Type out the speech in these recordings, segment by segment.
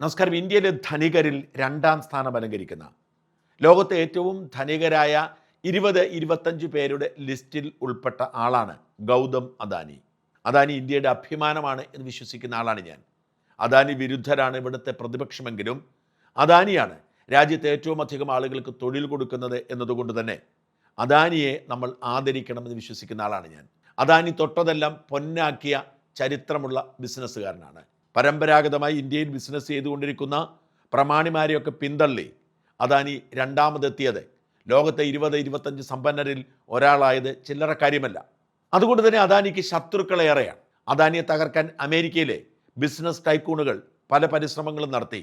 നമസ്കാരം. ഇന്ത്യയിലെ ധനികരിൽ രണ്ടാം സ്ഥാനം അലങ്കരിക്കുന്ന ലോകത്തെ ഏറ്റവും ധനികരായ 20-25 പേരുടെ ലിസ്റ്റിൽ ഉൾപ്പെട്ട ആളാണ് ഗൗതം അദാനി. അദാനി ഇന്ത്യയുടെ അഭിമാനമാണ് എന്ന് വിശ്വസിക്കുന്ന ആളാണ് ഞാൻ. അദാനി വിരുദ്ധരാണ് ഇവിടുത്തെ പ്രതിപക്ഷമെങ്കിലും അദാനിയാണ് രാജ്യത്തെ ഏറ്റവും അധികം ആളുകൾക്ക് തൊഴിൽ കൊടുക്കുന്നത് എന്നതുകൊണ്ട് തന്നെ അദാനിയെ നമ്മൾ ആദരിക്കണമെന്ന് വിശ്വസിക്കുന്ന ആളാണ് ഞാൻ. അദാനി തൊട്ടതെല്ലാം പൊന്നാക്കിയ ചരിത്രമുള്ള ബിസിനസ്സുകാരനാണ്. പരമ്പരാഗതമായി ഇന്ത്യയിൽ ബിസിനസ് ചെയ്തുകൊണ്ടിരിക്കുന്ന പ്രമാണിമാരെയൊക്കെ പിന്തള്ളി അദാനി രണ്ടാമതെത്തിയത്, ലോകത്തെ 20-25 സമ്പന്നരിൽ ഒരാളായത് ചില്ലറ കാര്യമല്ല. അതുകൊണ്ട് തന്നെ അദാനിക്ക് ശത്രുക്കളേറെയാണ്. അദാനിയെ തകർക്കാൻ അമേരിക്കയിലെ ബിസിനസ് ടൈക്കൂണുകൾ പല പരിശ്രമങ്ങളും നടത്തി,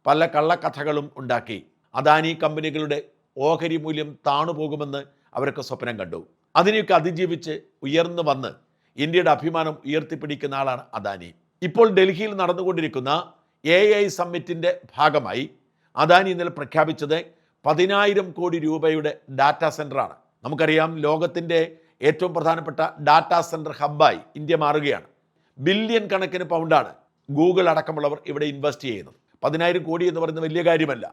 പല കള്ളക്കഥകളും ഉണ്ടാക്കി. അദാനി കമ്പനികളുടെ ഓഹരി മൂല്യം താണുപോകുമെന്ന് അവരൊക്കെ സ്വപ്നം കണ്ടു. അതിനെയൊക്കെ അതിജീവിച്ച് ഉയർന്നു വന്ന് ഇന്ത്യയുടെ അഭിമാനം ഉയർത്തിപ്പിടിക്കുന്ന ആളാണ് അദാനി. ഇപ്പോൾ ഡൽഹിയിൽ നടന്നുകൊണ്ടിരിക്കുന്ന AI സമ്മിറ്റിൻ്റെ ഭാഗമായി അദാനി ഇന്നലെ പ്രഖ്യാപിച്ചത് 10,000 കോടി രൂപയുടെ ഡാറ്റാ സെൻ്ററാണ്. നമുക്കറിയാം, ലോകത്തിൻ്റെ ഏറ്റവും പ്രധാനപ്പെട്ട ഡാറ്റാ സെൻ്റർ ഹബ്ബായി ഇന്ത്യ മാറുകയാണ്. ബില്യൺ കണക്കിന് പൗണ്ടാണ് ഗൂഗിൾ അടക്കമുള്ളവർ ഇവിടെ ഇൻവെസ്റ്റ് ചെയ്യുന്നത്. 10,000 കോടി എന്ന് പറയുന്നത് വലിയ കാര്യമല്ല.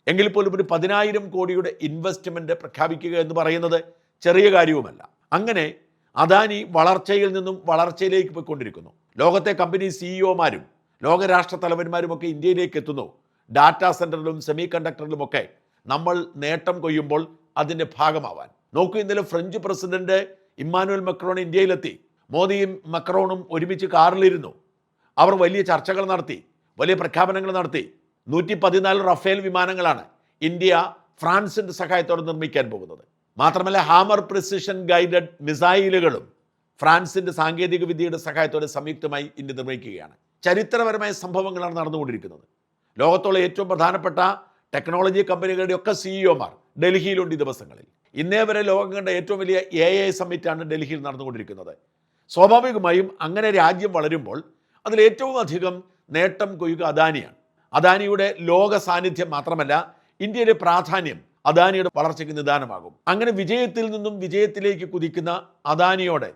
എങ്കിൽ പോലും ഒരു 10,000 കോടിയുടെ ഇൻവെസ്റ്റ്മെൻറ്റ് പ്രഖ്യാപിക്കുക എന്ന് പറയുന്നത് ചെറിയ കാര്യവുമല്ല. അങ്ങനെ അദാനി വളർച്ചയിൽ നിന്നും വളർച്ചയിലേക്ക് പോയിക്കൊണ്ടിരിക്കുന്നു. ലോകത്തെ കമ്പനി CEOമാരും ലോകരാഷ്ട്ര തലവന്മാരുമൊക്കെ ഇന്ത്യയിലേക്ക് എത്തുന്നു. ഡാറ്റാ സെൻ്ററിലും സെമി കണ്ടക്ടറിലുമൊക്കെ നമ്മൾ നേട്ടം കൊയ്യുമ്പോൾ അതിൻ്റെ ഭാഗമാവാൻ നോക്കൂ. ഇന്നലെ ഫ്രഞ്ച് പ്രസിഡന്റ് ഇമ്മാനുവൽ മക്രോൺ ഇന്ത്യയിലെത്തി. മോദിയും മക്രോണും ഒരുമിച്ച് കാറിലിരുന്നു. അവർ വലിയ ചർച്ചകൾ നടത്തി, വലിയ പ്രഖ്യാപനങ്ങൾ നടത്തി. 114 റഫേൽ വിമാനങ്ങളാണ് ഇന്ത്യ ഫ്രാൻസിൻ്റെ സഹായത്തോടെ നിർമ്മിക്കാൻ പോകുന്നത്. മാത്രമല്ല, ഹാമർ പ്രിസിഷൻ ഗൈഡഡ് മിസൈലുകളും ഫ്രാൻസിൻ്റെ സാങ്കേതിക വിദ്യയുടെ സഹായത്തോടെ സംയുക്തമായി ഇന്ത്യ നിർമ്മിക്കുകയാണ്. ചരിത്രപരമായ സംഭവങ്ങളാണ് നടന്നുകൊണ്ടിരിക്കുന്നത്. ലോകത്തുള്ള ഏറ്റവും പ്രധാനപ്പെട്ട ടെക്നോളജി കമ്പനികളുടെയൊക്കെ CEOമാർ ഡൽഹിയിലുണ്ട് ഈ ദിവസങ്ങളിൽ. ഇന്നേ വരെ ലോകം കണ്ട ഏറ്റവും വലിയ AI സമ്മിറ്റാണ് ഡൽഹിയിൽ നടന്നുകൊണ്ടിരിക്കുന്നത്. സ്വാഭാവികമായും അങ്ങനെ രാജ്യം വളരുമ്പോൾ അതിൽ ഏറ്റവും അധികം നേട്ടം കൊയ്യുക അദാനിയാണ്. അദാനിയുടെ ലോക സാന്നിധ്യം മാത്രമല്ല, ഇന്ത്യയിലെ പ്രാധാന്യം അദാനിയുടെ വളർച്ചയ്ക്ക് നിദാനമാകും. അങ്ങനെ വിജയത്തിൽ നിന്നും വിജയത്തിലേക്ക് കുതിക്കുന്ന അദാനിയോടെ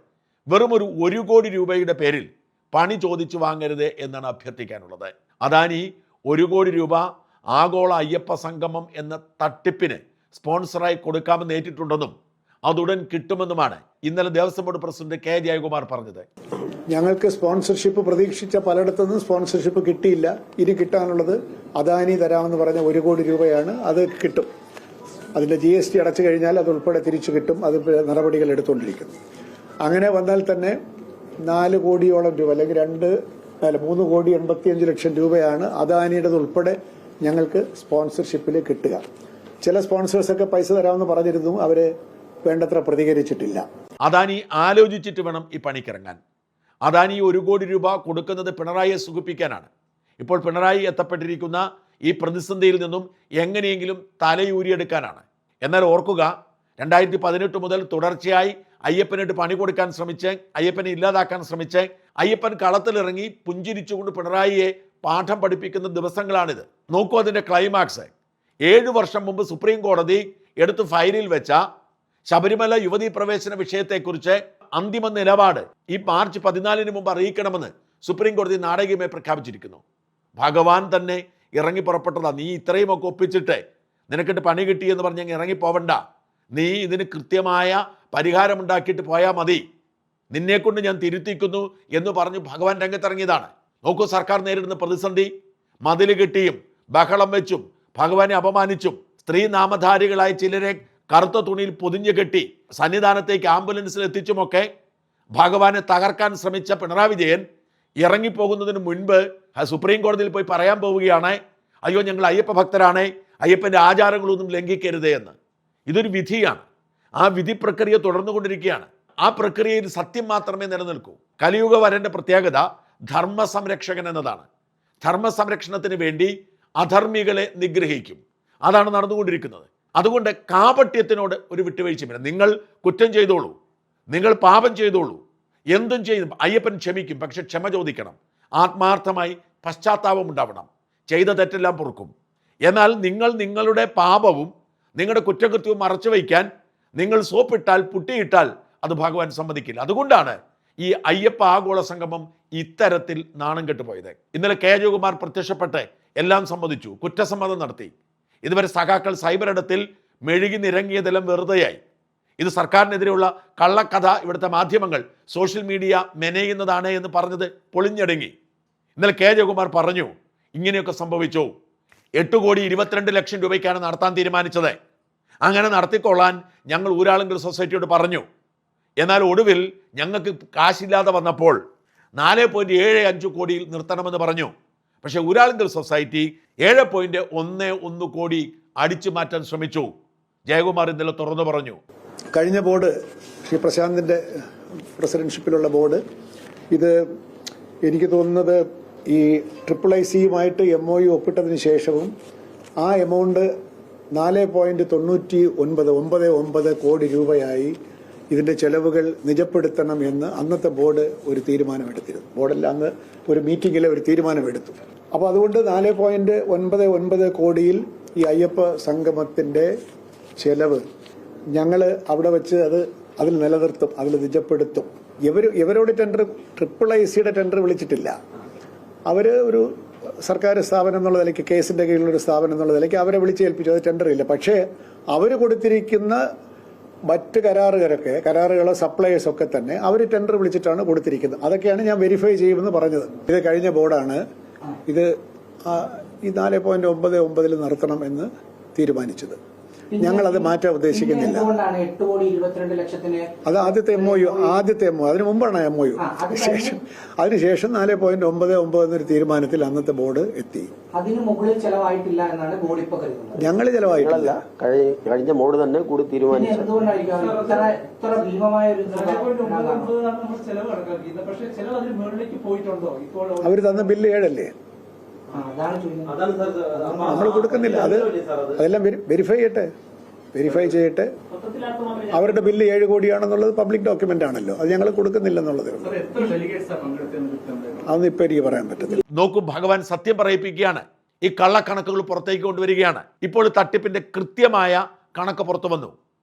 വെറും ഒരു 1 കോടി രൂപയുടെ പേരിൽ പണി ചോദിച്ചു വാങ്ങരുത് എന്നാണ് അഭ്യർത്ഥിക്കാനുള്ളത്. അദാനി 1 കോടി രൂപ ആഗോള അയ്യപ്പ സംഗമം എന്ന തട്ടിപ്പിന് സ്പോൺസറായി കൊടുക്കാമെന്ന് ഏറ്റിട്ടുണ്ടെന്നും അതുടൻ കിട്ടുമെന്നുമാണ് ഇന്നലെ Devaswom board president K. Jayakumar പറഞ്ഞത്. ഞങ്ങൾക്ക് സ്പോൺസർഷിപ്പ് പ്രതീക്ഷിച്ച പലയിടത്തുനിന്നും സ്പോൺസർഷിപ്പ് കിട്ടിയില്ല. ഇനി കിട്ടാനുള്ളത് അദാനി തരാമെന്ന് പറഞ്ഞ 1 കോടി രൂപയാണ്. അത് കിട്ടും. അതിൻ്റെ GST അടച്ചു കഴിഞ്ഞാൽ അത് ഉൾപ്പെടെ തിരിച്ചു കിട്ടും. അത് നടപടികൾ എടുത്തുകൊണ്ടിരിക്കുന്നു. അങ്ങനെ വന്നാൽ തന്നെ 4 കോടിയോളം രൂപ, അല്ലെങ്കിൽ 3 കോടി 85 ലക്ഷം രൂപയാണ് അദാനിയുടേത് ഉൾപ്പെടെ ഞങ്ങൾക്ക് സ്പോൺസർഷിപ്പിൽ കിട്ടുക. ചില സ്പോൺസേഴ്സൊക്കെ പൈസ തരാമെന്ന് പറഞ്ഞിരുന്നു, അവരെ വേണ്ടത്ര പ്രതികരിച്ചിട്ടില്ല. അദാനി ആലോചിച്ചിട്ട് വേണം ഈ പണിക്കിറങ്ങാൻ. അദാനി 1 കോടി രൂപ കൊടുക്കുന്നത് പിണറായിയെ സുഖിപ്പിക്കാനാണ്. ഇപ്പോൾ പിണറായി എത്തപ്പെട്ടിരിക്കുന്ന ഈ പ്രതിസന്ധിയിൽ നിന്നും എങ്ങനെയെങ്കിലും തലയൂരിയെടുക്കാനാണ്. എന്നാൽ ഓർക്കുക, 2018 മുതൽ തുടർച്ചയായി അയ്യപ്പനായിട്ട് പണി കൊടുക്കാൻ ശ്രമിച്ച്, അയ്യപ്പനെ ഇല്ലാതാക്കാൻ ശ്രമിച്ച്, അയ്യപ്പൻ കളത്തിലിറങ്ങി പുഞ്ചിരിച്ചുകൊണ്ട് പിണറായിയെ പാഠം പഠിപ്പിക്കുന്ന ദിവസങ്ങളാണിത്. നോക്കൂ അതിൻ്റെ ക്ലൈമാക്സ്. 7 വർഷം മുമ്പ് സുപ്രീം കോടതി എടുത്ത് ഫയലിൽ വെച്ച ശബരിമല യുവതീ പ്രവേശന വിഷയത്തെക്കുറിച്ച് അന്തിമ നിലപാട് ഈ മാർച്ച് 14 മുമ്പ് അറിയിക്കണമെന്ന് സുപ്രീം കോടതി നാടകീയമായി പ്രഖ്യാപിച്ചിരിക്കുന്നു. ഭഗവാൻ തന്നെ ഇറങ്ങി പുറപ്പെട്ടതാ. നീ ഇത്രയുമൊക്കെ ഒപ്പിച്ചിട്ട് നിനക്കിട്ട് പണി കിട്ടിയെന്ന് പറഞ്ഞ് ഇറങ്ങിപ്പോവണ്ട, നീ ഇതിന് കൃത്യമായ പരിഹാരമുണ്ടാക്കിയിട്ട് പോയാൽ മതി, നിന്നെക്കൊണ്ട് ഞാൻ തിരുത്തിക്കുന്നു എന്ന് പറഞ്ഞ് ഭഗവാൻ രംഗത്തിറങ്ങിയതാണ്. നോക്കൂ, സർക്കാർ നേരിടുന്ന പ്രതിസന്ധി. മതിൽ കെട്ടിയും ബഹളം വെച്ചും ഭഗവാനെ അപമാനിച്ചും സ്ത്രീ നാമധാരികളായ ചിലരെ കറുത്ത തുണിയിൽ പൊതിഞ്ഞു കെട്ടി സന്നിധാനത്തേക്ക് ആംബുലൻസിൽ എത്തിച്ചുമൊക്കെ ഭഗവാനെ തകർക്കാൻ ശ്രമിച്ച പിണറായി വിജയൻ ഇറങ്ങിപ്പോകുന്നതിന് മുൻപ് സുപ്രീം കോടതിയിൽ പോയി പറയാൻ പോവുകയാണ്, അയ്യോ ഞങ്ങൾ അയ്യപ്പ ഭക്തരാണ്, അയ്യപ്പൻ്റെ ആചാരങ്ങളൊന്നും ലംഘിക്കരുതേ എന്ന്. ഇതൊരു വിധിയാണ്. ആ വിധി പ്രക്രിയ തുടർന്നുകൊണ്ടിരിക്കുകയാണ്. ആ പ്രക്രിയയിൽ സത്യം മാത്രമേ നിലനിൽക്കൂ. കലിയുഗ വരൻ്റെ പ്രത്യേകത ധർമ്മ സംരക്ഷകൻ എന്നതാണ്. ധർമ്മ സംരക്ഷണത്തിന് വേണ്ടി അധർമ്മികളെ നിഗ്രഹിക്കും. അതാണ് നടന്നുകൊണ്ടിരിക്കുന്നത്. അതുകൊണ്ട് കാപട്യത്തിനോട് ഒരു വിട്ടുവീഴ്ചയില്ല. നിങ്ങൾ കുറ്റം ചെയ്തോളൂ, നിങ്ങൾ പാപം ചെയ്തോളൂ, എന്തും ചെയ്യും, അയ്യപ്പൻ ക്ഷമിക്കും. പക്ഷെ ക്ഷമ ചോദിക്കണം, ആത്മാർത്ഥമായി പശ്ചാത്താപം ഉണ്ടാവണം, ചെയ്ത തെറ്റെല്ലാം പൊറുക്കും. എന്നാൽ നിങ്ങൾ നിങ്ങളുടെ പാപവും നിങ്ങളുടെ കുറ്റകൃത്യവും മറച്ചു വയ്ക്കാൻ നിങ്ങൾ സോപ്പിട്ടാൽ, പുട്ടിയിട്ടാൽ അത് ഭഗവാൻ സമ്മതിക്കില്ല. അതുകൊണ്ടാണ് ഈ അയ്യപ്പ ആഗോള സംഗമം ഇത്തരത്തിൽ നാണം കെട്ടുപോയത്. ഇന്നലെ കെ ജയകുമാർ പ്രത്യക്ഷപ്പെട്ട് എല്ലാം സമ്മതിച്ചു, കുറ്റസമ്മതം നടത്തി. ഇതുവരെ സഖാക്കൾ സൈബർ ഇടത്തിൽ മെഴുകി നിരങ്ങിയതെല്ലാം വെറുതെയായി. ഇത് സർക്കാരിനെതിരെയുള്ള കള്ളക്കഥ ഇവിടുത്തെ മാധ്യമങ്ങൾ സോഷ്യൽ മീഡിയ മെനയുന്നതാണ് എന്ന് പറഞ്ഞത് പൊളിഞ്ഞടങ്ങി. ഇന്നലെ കെ ജയകുമാർ പറഞ്ഞു, ഇങ്ങനെയൊക്കെ സംഭവിച്ചു. 8,22,00,000 രൂപയ്ക്കാണ് നടത്താൻ തീരുമാനിച്ചത്. അങ്ങനെ നടത്തിക്കൊള്ളാൻ ഞങ്ങൾ ഊരാളുങ്കൽ സൊസൈറ്റിയോട് പറഞ്ഞു. എന്നാൽ ഒടുവിൽ ഞങ്ങൾക്ക് കാശില്ലാതെ വന്നപ്പോൾ 4.75 കോടിയിൽ നിർത്തണമെന്ന് പറഞ്ഞു. പക്ഷേ ഊരാളുങ്കൽ സൊസൈറ്റി 7.11 കോടി അടിച്ചു മാറ്റാൻ ശ്രമിച്ചു. ജയകുമാർ ഇന്നലെ തുറന്നു പറഞ്ഞു. കഴിഞ്ഞ ബോർഡ്, ശ്രീ പ്രശാന്തിന്റെ പ്രസിഡൻഷിപ്പിലുള്ള ബോർഡ്, ഇത് എനിക്ക് തോന്നുന്നത് ഈ IIICയുമായിട്ട് MOU ഒപ്പിട്ടതിന് ശേഷവും ആ എമൗണ്ട് 4.99 കോടി രൂപയായി ഇതിന്റെ ചെലവുകൾ നിജപ്പെടുത്തണം എന്ന് അന്നത്തെ ബോർഡ് ഒരു തീരുമാനമെടുത്തിരുന്നു. ബോർഡെല്ലാം അന്ന് ഒരു മീറ്റിംഗിൽ ഒരു തീരുമാനമെടുത്തു. അപ്പോൾ അതുകൊണ്ട് 4.99 കോടിയിൽ ഈ അയ്യപ്പ സംഗമത്തിന്റെ ചെലവ് ഞങ്ങൾ അവിടെ വെച്ച് അതിൽ നിലനിർത്തും, അതിൽ നിജപ്പെടുത്തും. ഇവരോട് ടെൻഡർ IIICയുടെ ടെൻഡർ വിളിച്ചിട്ടില്ല. അവര് ഒരു സർക്കാർ സ്ഥാപനം എന്നുള്ള നിലയ്ക്ക്, കേസിന്റെ കീഴിലൊരു സ്ഥാപനം എന്നുള്ള നിലയ്ക്ക് അവരെ വിളിച്ചേൽപ്പിച്ചു. അത് ടെൻഡർ ഇല്ല. പക്ഷേ അവർ കൊടുത്തിരിക്കുന്ന മറ്റ് കരാറുകളോ സപ്ലൈസ് ഒക്കെ തന്നെ അവർ ടെൻഡർ വിളിച്ചിട്ടാണ് കൊടുത്തിരിക്കുന്നത്. അതൊക്കെയാണ് ഞാൻ വെരിഫൈ ചെയ്യുമെന്ന് പറഞ്ഞത്. ഇത് കഴിഞ്ഞ ബോർഡാണ് ഇത് ഈ 4.99 നടത്തണം എന്ന് തീരുമാനിച്ചത്. ഞങ്ങൾ അത് മാറ്റാൻ ഉദ്ദേശിക്കുന്നില്ല. അത് ആദ്യത്തെ MOU, അതിനു മുമ്പാണ് MOU. അതിനുശേഷം 4.99 എന്നൊരു തീരുമാനത്തിൽ അന്നത്തെ ബോർഡ് എത്തി. അതിന് മുകളിൽ ചെലവായിട്ടില്ല എന്നാണ് ബോർഡ് ഇപ്പോൾ കരുതുന്നത്. ഞങ്ങൾ ചെലവായിട്ടില്ല, കഴിഞ്ഞ ബോർഡ് തന്നെ കൂടി തീരുമാനിച്ചു. അവർ തന്ന ബില്ല് 7 അല്ലേ? നമ്മൾ കൊടുക്കുന്നില്ല. അതെല്ലാം വെരിഫൈ ചെയ്യട്ടെ. അവരുടെ ബില്ല് 7 കോടിയാണെന്നുള്ളത് പബ്ലിക് ഡോക്യുമെന്റ് ആണല്ലോ. അത് ഞങ്ങൾ കൊടുക്കുന്നില്ലെന്നുള്ളത് അതൊന്നും ഇപ്പൊ എനിക്ക് പറയാൻ പറ്റത്തില്ല. നോക്കൂ, ഭഗവാൻ സത്യം പറയിപ്പിക്കുകയാണ്. ഈ കള്ളക്കണക്കുകൾ പുറത്തേക്ക് കൊണ്ടുവരികയാണ്. ഇപ്പോൾ തട്ടിപ്പിന്റെ കൃത്യമായ കണക്ക് പുറത്തു വന്നു.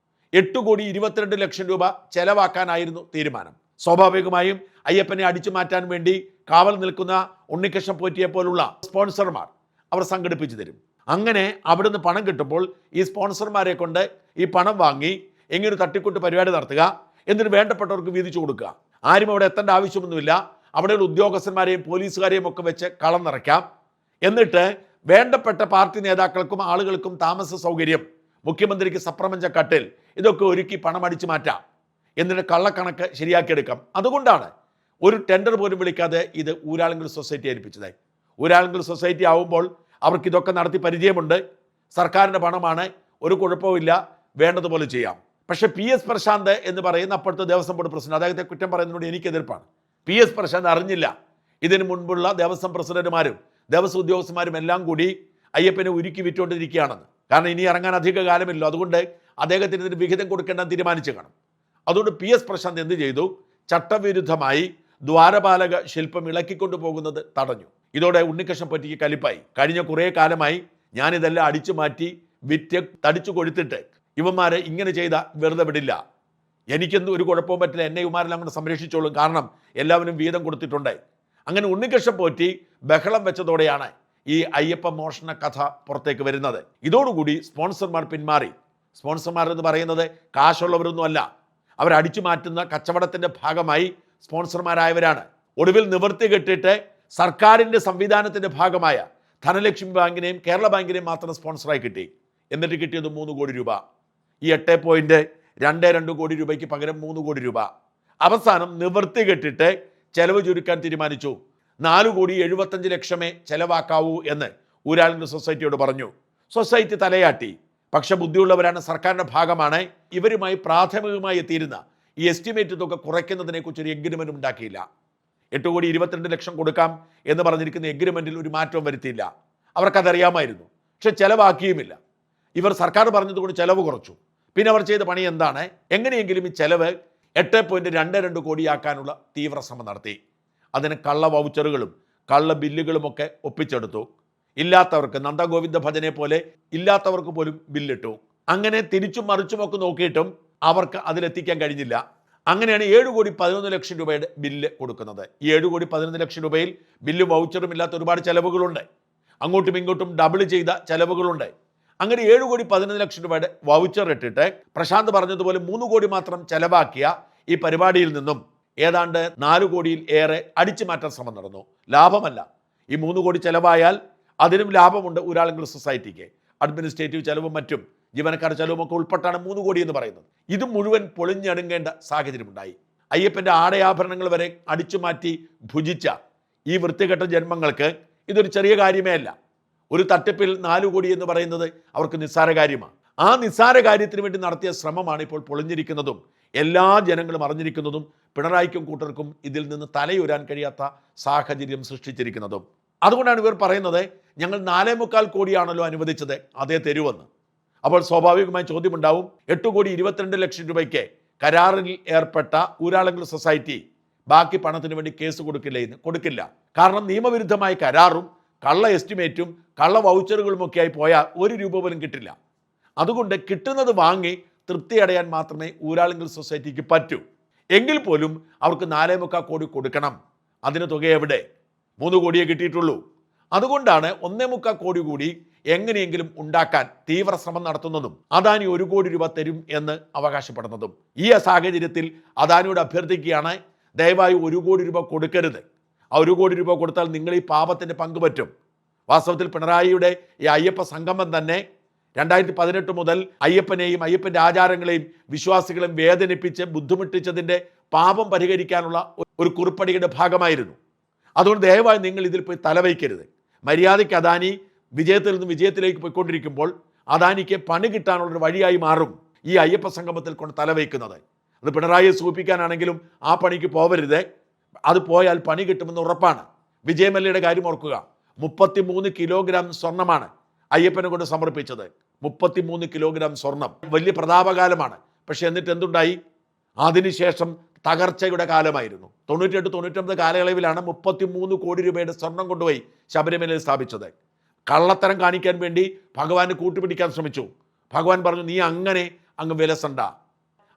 8,22,00,000 രൂപ ചെലവാക്കാനായിരുന്നു തീരുമാനം. സ്വാഭാവികമായും അയ്യപ്പനെ അടിച്ചു മാറ്റാൻ വേണ്ടി കാവൽ നിൽക്കുന്ന ഉണ്ണികൃഷ്ണൻ പോറ്റിയെ പോലുള്ള സ്പോൺസർമാർ അവർ സംഘടിപ്പിച്ചു തരും. അങ്ങനെ അവിടുന്ന് പണം കിട്ടുമ്പോൾ ഈ സ്പോൺസർമാരെ കൊണ്ട് ഈ പണം വാങ്ങി എങ്ങനെ തട്ടിക്കൂട്ട് പരിപാടി നടത്തുക, എന്നിട്ട് വേണ്ടപ്പെട്ടവർക്ക് വീതിച്ചു കൊടുക്കുക. ആരും അവിടെ എത്തേണ്ട ആവശ്യമൊന്നുമില്ല. അവിടെയുള്ള ഉദ്യോഗസ്ഥന്മാരെയും പോലീസുകാരെയും ഒക്കെ വെച്ച് കളം നിറയ്ക്കാം. എന്നിട്ട് വേണ്ടപ്പെട്ട പാർട്ടി നേതാക്കൾക്കും ആളുകൾക്കും താമസ സൗകര്യം, മുഖ്യമന്ത്രിക്ക് സപ്രപഞ്ച കട്ടിൽ, ഇതൊക്കെ ഒരുക്കി പണം അടിച്ചു മാറ്റാം. എന്നിട്ട് കള്ളക്കണക്ക് ശരിയാക്കിയെടുക്കാം. അതുകൊണ്ടാണ് ഒരു ടെൻഡർ പോലും വിളിക്കാതെ ഇത് ഊരാളുങ്കൽ സൊസൈറ്റി ഏൽപ്പിച്ചത്. ഊരാളുങ്കൽ സൊസൈറ്റി ആവുമ്പോൾ അവർക്ക് ഇതൊക്കെ നടത്തി പരിചയമുണ്ട്. സർക്കാരിൻ്റെ പണമാണ്, ഒരു കുഴപ്പമില്ല, വേണ്ടതുപോലെ ചെയ്യാം. പക്ഷേ PS പ്രശാന്ത് എന്ന് പറയുന്ന അപ്പോഴത്തെ ദേവസ്വം ബോർഡ് പ്രസിഡന്റ്, അദ്ദേഹത്തെ കുറ്റം പറയുന്നതിനോട് എനിക്ക് എതിർപ്പാണ്. PS പ്രശാന്ത് അറിഞ്ഞില്ല. ഇതിനു മുൻപുള്ള ദേവസ്വം പ്രസിഡന്റുമാരും ദേവസ്വം ഉദ്യോഗസ്ഥന്മാരും എല്ലാം കൂടി അയ്യപ്പനെ ഉരുക്കി വിറ്റുകൊണ്ടിരിക്കുകയാണെന്ന്. കാരണം ഇനി ഇറങ്ങാൻ അധിക കാലമില്ല. അതുകൊണ്ട് അദ്ദേഹത്തിന് ഇതിന് വിഹിതം കൊടുക്കേണ്ടെന്ന് തീരുമാനിച്ചു കാണും. അതുകൊണ്ട് PS പ്രശാന്ത് എന്ത് ചെയ്തു? ചട്ടവിരുദ്ധമായി ദ്വാരപാലക ശില്പം ഇളക്കിക്കൊണ്ടു പോകുന്നത് തടഞ്ഞു. ഇതോടെ ഉണ്ണികൃഷ്ണൻ പോറ്റിക്ക് കലിപ്പായി. കഴിഞ്ഞ കുറേ കാലമായി ഞാനിതെല്ലാം അടിച്ചു മാറ്റി വിറ്റ് തടിച്ചു കൊഴുത്തിട്ട് ഇവന്മാരെ ഇങ്ങനെ ചെയ്ത വെറുതെ വിടില്ല, എനിക്കെന്തും ഒരു കുഴപ്പവും പറ്റില്ല, എന്നെ ഇവന്മാരെല്ലാം കൊണ്ട് സംരക്ഷിച്ചോളും, കാരണം എല്ലാവരും വീതം കൊടുത്തിട്ടുണ്ട്. അങ്ങനെ ഉണ്ണികൃഷ്ണൻ പോറ്റി ബഹളം വെച്ചതോടെയാണ് ഈ അയ്യപ്പ മോഷണ കഥ പുറത്തേക്ക് വരുന്നത്. ഇതോടുകൂടി സ്പോൺസർമാർ പിന്മാറി. സ്പോൺസർമാർ എന്ന് പറയുന്നത് കാശുള്ളവരൊന്നും അല്ല, അവരടിച്ചു മാറ്റുന്ന കച്ചവടത്തിൻ്റെ ഭാഗമായി സ്പോൺസർമാരായവരാണ്. ഒടുവിൽ നിവൃത്തി കെട്ടിട്ട് സർക്കാരിൻ്റെ സംവിധാനത്തിൻ്റെ ഭാഗമായ ധനലക്ഷ്മി ബാങ്കിനെയും കേരള ബാങ്കിനെയും മാത്രം സ്പോൺസറായി കിട്ടി. എന്നിട്ട് കിട്ടിയത് 3 കോടി രൂപ. ഈ 8.22 കോടി രൂപയ്ക്ക് പകരം 3 കോടി രൂപ. അവസാനം നിവൃത്തി കെട്ടിട്ട് ചെലവ് ചുരുക്കാൻ തീരുമാനിച്ചു. 4,75,00,000 ചെലവാക്കാവൂ എന്ന് ഊരാളുങ്കൽ സൊസൈറ്റിയോട് പറഞ്ഞു. സൊസൈറ്റി തലയാട്ടി. പക്ഷെ ബുദ്ധിയുള്ളവരാണ്, സർക്കാരിൻ്റെ ഭാഗമാണ്. ഇവരുമായി പ്രാഥമികമായി എത്തിയിരുന്ന ഈ എസ്റ്റിമേറ്റ് തുക കുറയ്ക്കുന്നതിനെക്കുറിച്ച് ഒരു എഗ്രിമെൻറ്റും ഉണ്ടാക്കിയില്ല. 8,22,00,000 കൊടുക്കാം എന്ന് പറഞ്ഞിരിക്കുന്ന എഗ്രിമെൻറ്റിൽ ഒരു മാറ്റവും വരുത്തിയില്ല. അവർക്കതറിയാമായിരുന്നു, പക്ഷെ ചെലവാക്കിയുമില്ല. ഇവർ സർക്കാർ പറഞ്ഞതുകൊണ്ട് ചെലവ് കുറച്ചു. പിന്നെ അവർ ചെയ്ത പണി എന്താണ്? എങ്ങനെയെങ്കിലും ഈ ചെലവ് 8.22 കോടിയാക്കാനുള്ള തീവ്ര ശ്രമം നടത്തി. അതിന് കള്ള വൗച്ചറുകളും കള്ള ബില്ലുകളുമൊക്കെ ഒപ്പിച്ചെടുത്തു. ഇല്ലാത്തവർക്ക്, നന്ദഗോവിന്ദ ഭജനെ പോലെ ഇല്ലാത്തവർക്ക് പോലും ബില്ലിട്ടു. അങ്ങനെ തിരിച്ചും മറിച്ചുമൊക്കെ നോക്കിയിട്ടും അവർക്ക് അതിലെത്തിക്കാൻ കഴിഞ്ഞില്ല. അങ്ങനെയാണ് 7,11,00,000 രൂപയുടെ ബില്ല് കൊടുക്കുന്നത്. ഈ 7,11,00,000 രൂപയിൽ ബില്ലും വൗച്ചറും ഇല്ലാത്ത ഒരുപാട് ചെലവുകളുണ്ട്. അങ്ങോട്ടും ഇങ്ങോട്ടും ഡബിൾ ചെയ്ത ചെലവുകളുണ്ട്. അങ്ങനെ 7,11,00,000 രൂപയുടെ വൗച്ചർ ഇട്ടിട്ട് പ്രശാന്ത് പറഞ്ഞതുപോലെ 3 കോടി മാത്രം ചെലവാക്കിയ ഈ പരിപാടിയിൽ നിന്നും ഏതാണ്ട് 4 കോടിയിൽ ഏറെ അടിച്ചു മാറ്റാൻ ശ്രമം നടന്നു. ലാഭമല്ല. ഈ 3 കോടി ചെലവായാൽ അതിനും ലാഭമുണ്ട് ഊരാളുങ്കൽ സൊസൈറ്റിക്ക്. അഡ്മിനിസ്ട്രേറ്റീവ് ചെലവും മറ്റും ജീവനക്കാരുടെ ചെലവും ഒക്കെ ഉൾപ്പെട്ടാണ് 3 കോടി എന്ന് പറയുന്നത്. ഇത് മുഴുവൻ പൊളിഞ്ഞടുങ്ങേണ്ട സാഹചര്യമുണ്ടായി. അയ്യപ്പൻ്റെ ആടയാഭരണങ്ങൾ വരെ അടിച്ചു മാറ്റി ഭുജിച്ച ഈ വൃത്തികെട്ട ജന്മങ്ങൾക്ക് ഇതൊരു ചെറിയ കാര്യമേ അല്ല. ഒരു തട്ടിപ്പിൽ 4 കോടി എന്ന് പറയുന്നത് അവർക്ക് നിസ്സാര കാര്യമാണ്. ആ നിസ്സാര കാര്യത്തിന് വേണ്ടി നടത്തിയ ശ്രമമാണ് ഇപ്പോൾ പൊളിഞ്ഞിരിക്കുന്നതും എല്ലാ ജനങ്ങളും അറിഞ്ഞിരിക്കുന്നതും പിണറായിക്കും കൂട്ടർക്കും ഇതിൽ നിന്ന് തലയുരാൻ കഴിയാത്ത സാഹചര്യം സൃഷ്ടിച്ചിരിക്കുന്നതും. അതുകൊണ്ടാണ് ഇവർ പറയുന്നത് ഞങ്ങൾ 4.25 കോടിയാണല്ലോ അനുവദിച്ചത്, അതേ തരുമെന്ന്. അപ്പോൾ സ്വാഭാവികമായി ചോദ്യമുണ്ടാവും, 8,22,00,000 രൂപയ്ക്ക് കരാറിൽ ഏർപ്പെട്ട ഊരാളുങ്കൽ സൊസൈറ്റി ബാക്കി പണത്തിന് വേണ്ടി കേസ് കൊടുക്കില്ല. കാരണം നിയമവിരുദ്ധമായ കരാറും കള്ള എസ്റ്റിമേറ്റും കള്ള വൗച്ചറുകളുമൊക്കെയായി പോയാൽ 1 രൂപ പോലും കിട്ടില്ല. അതുകൊണ്ട് കിട്ടുന്നത് വാങ്ങി തൃപ്തിയടയാൻ മാത്രമേ ഊരാളുങ്കൽ സൊസൈറ്റിക്ക് പറ്റൂ. എങ്കിൽ പോലും അവർക്ക് 4.25 കോടി കൊടുക്കണം. അതിന് തുക എവിടെ? 3 കോടിയേ കിട്ടിയിട്ടുള്ളൂ. അതുകൊണ്ടാണ് 1.25 കോടി കൂടി എങ്ങനെയെങ്കിലും ഉണ്ടാക്കാൻ തീവ്ര ശ്രമം നടത്തുന്നതും അദാനി 1 കോടി രൂപ തരും എന്ന് അവകാശപ്പെടുന്നതും. ഈ സാഹചര്യത്തിൽ അദാനിയോട് അഭ്യർത്ഥിക്കുകയാണ്, ദയവായി 1 കോടി രൂപ കൊടുക്കരുത്. ആ 1 കോടി രൂപ കൊടുത്താൽ നിങ്ങൾ ഈ പാപത്തിൻ്റെ പങ്ക് പറ്റും. വാസ്തവത്തിൽ പിണറായിയുടെ ഈ അയ്യപ്പ സംഗമം തന്നെ 2018 മുതൽ അയ്യപ്പനെയും അയ്യപ്പൻ്റെ ആചാരങ്ങളെയും വിശ്വാസികളെയും വേദനിപ്പിച്ച് ബുദ്ധിമുട്ടിച്ചതിൻ്റെ പാപം പരിഹരിക്കാനുള്ള ഒരു കുറിപ്പടിയുടെ ഭാഗമായിരുന്നു. അതുകൊണ്ട് ദയവായി നിങ്ങൾ ഇതിൽ പോയി തലവയ്ക്കരുത്. മര്യാദയ്ക്ക് അദാനി വിജയത്തിൽ നിന്ന് വിജയത്തിലേക്ക് പോയിക്കൊണ്ടിരിക്കുമ്പോൾ അദാനിക്ക് പണി കിട്ടാനുള്ളൊരു വഴിയായി മാറും ഈ അയ്യപ്പ സംഗമത്തിൽ കൊണ്ട് തലവയ്ക്കുന്നത്. അത് പിണറായിയെ സൂചിപ്പിക്കാനാണെങ്കിലും ആ പണിക്ക് പോവരുത്. അത് പോയാൽ പണി കിട്ടുമെന്ന് ഉറപ്പാണ്. വിജയമല്യയുടെ കാര്യം ഓർക്കുക. 33 കിലോഗ്രാം സ്വർണ്ണമാണ് അയ്യപ്പനെ കൊണ്ട് സമർപ്പിച്ചത്. 33 കിലോഗ്രാം സ്വർണം വലിയ പ്രതാപകാലമാണ്. പക്ഷെ എന്നിട്ട് എന്തുണ്ടായി? അതിനുശേഷം തകർച്ചയുടെ കാലമായിരുന്നു. 98-99 കാലയളവിലാണ് 33 കോടി രൂപയുടെ സ്വർണം കൊണ്ടുപോയി ശബരിമലയിൽ സ്ഥാപിച്ചത്. കള്ളത്തരം കാണിക്കാൻ വേണ്ടി ഭഗവാന് കൂട്ടുപിടിക്കാൻ ശ്രമിച്ചു. ഭഗവാൻ പറഞ്ഞു, നീ അങ്ങ് വിലസണ്ട.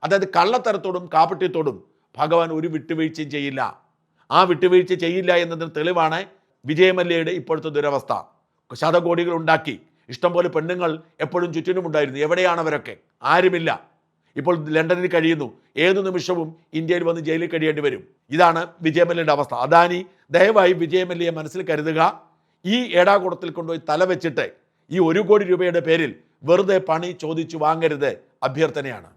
അതായത് കള്ളത്തരത്തോടും കാപട്യത്തോടും ഭഗവാൻ ഒരു വിട്ടുവീഴ്ചയും ചെയ്യില്ല. ആ വിട്ടുവീഴ്ച ചെയ്യില്ല എന്നതിന് തെളിവാണ് വിജയമല്യയുടെ ഇപ്പോഴത്തെ ദുരവസ്ഥ. ശതകോടികൾ ഉണ്ടാക്കി, ഇഷ്ടംപോലെ പെണ്ണുങ്ങൾ എപ്പോഴും ചുറ്റിനുമുണ്ടായിരുന്നു. എവിടെയാണ് അവരൊക്കെ? ആരുമില്ല. ഇപ്പോൾ ലണ്ടനിൽ കഴിയുന്നു. ഏതു നിമിഷവും ഇന്ത്യയിൽ വന്ന് ജയിലിൽ കഴിയേണ്ടി വരും. ഇതാണ് വിജയമല്യയുടെ അവസ്ഥ. അദാനി ദയവായി വിജയമല്യയെ മനസ്സിൽ കരുതുക. ഈ ഏടാകൂടത്തിൽ കൊണ്ടുപോയി തലവെച്ചിട്ട് ഈ 1 കോടി രൂപയുടെ പേരിൽ വെറുതെ പണി ചോദിച്ചു വാങ്ങരുത്. അഭ്യർത്ഥനയാണ്.